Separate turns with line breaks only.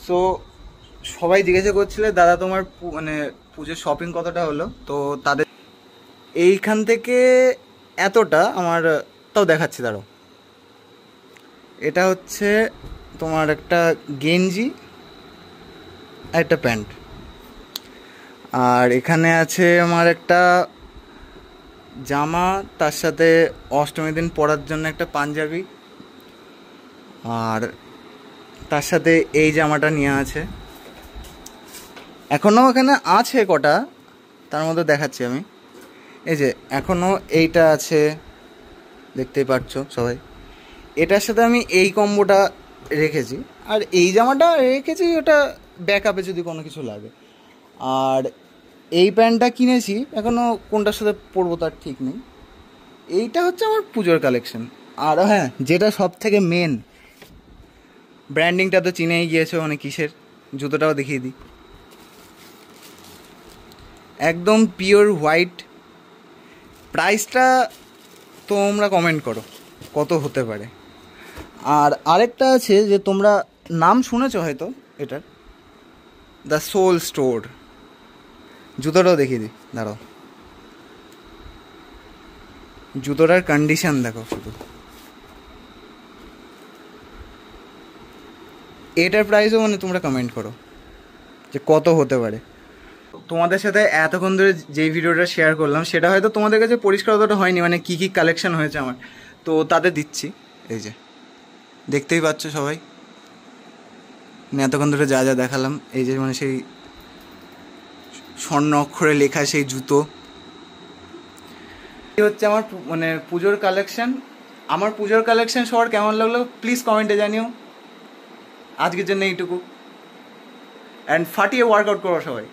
So সবাই জিজ্ঞাসা করছিলে দাদা তোমার মানে পুজোর শপিং কতটা হলো, তো তাদের এইখান থেকে এতটা আমার তাও দেখাচ্ছি। দাঁড়ো, এটা হচ্ছে তোমার একটা গেঞ্জি আর একটা প্যান্ট, আর এখানে আছে আমার একটা জামা, তার সাথে অষ্টমী দিন পরার জন্য একটা পাঞ্জাবি, আর তার সাথে এই জামাটা নিয়ে আছে। এখনও এখানে আছে কটা, তার মধ্যে দেখাচ্ছি আমি। এই যে এখনও এইটা আছে, দেখতেই পাচ্ছ সবাই। এটার সাথে আমি এই কম্বোটা রেখেছি, আর এই জামাটা রেখেছি ওটা ব্যাকআপে যদি কোনো কিছু লাগে। আর এই প্যান্টটা কিনেছি, এখনও কোনটার সাথে পরবো তার ঠিক নেই। এইটা হচ্ছে আমার পুজোর কালেকশন। আর হ্যাঁ, যেটা সব থেকে মেন, ব্র্যান্ডিংটা তো চিনেই গিয়েছো, মানে কিসের, জুতোটাও দেখিয়ে দিই। একদম পিওর হোয়াইট। প্রাইসটা তোমরা কমেন্ট করো কত হতে পারে। আর আরেকটা আছে যে তোমরা নাম শুনেছো হয়তো, এটার দ্য সোল স্টোর। জুতোটাও দেখিয়ে দিই, দাঁড়াও। জুতোটার কন্ডিশন দেখো শুধু। এটার প্রাইসও মানে তোমরা কমেন্ট করো যে কত হতে পারে। তোমাদের সাথে এতক্ষণ ধরে যেই ভিডিওটা শেয়ার করলাম সেটা হয়তো তোমাদের কাছে পরিষ্কার অতটা হয়নি, মানে কী কী কালেকশন হয়েছে আমার, তো তাদের দিচ্ছি। এই যে দেখতেই পাচ্ছ সবাই, মানে এতক্ষণ ধরে যা যা দেখালাম। এই যে মানে সেই স্বর্ণ অক্ষরে লেখা সেই জুতো, এই হচ্ছে আমার মানে পুজোর কালেকশন। আমার পুজোর কালেকশন সবার কেমন লাগলো প্লিজ কমেন্টে জানিও। আজকের জন্য এইটুকু, অ্যান্ড ফাটিয়ে ওয়ার্কআউট করো সবাই।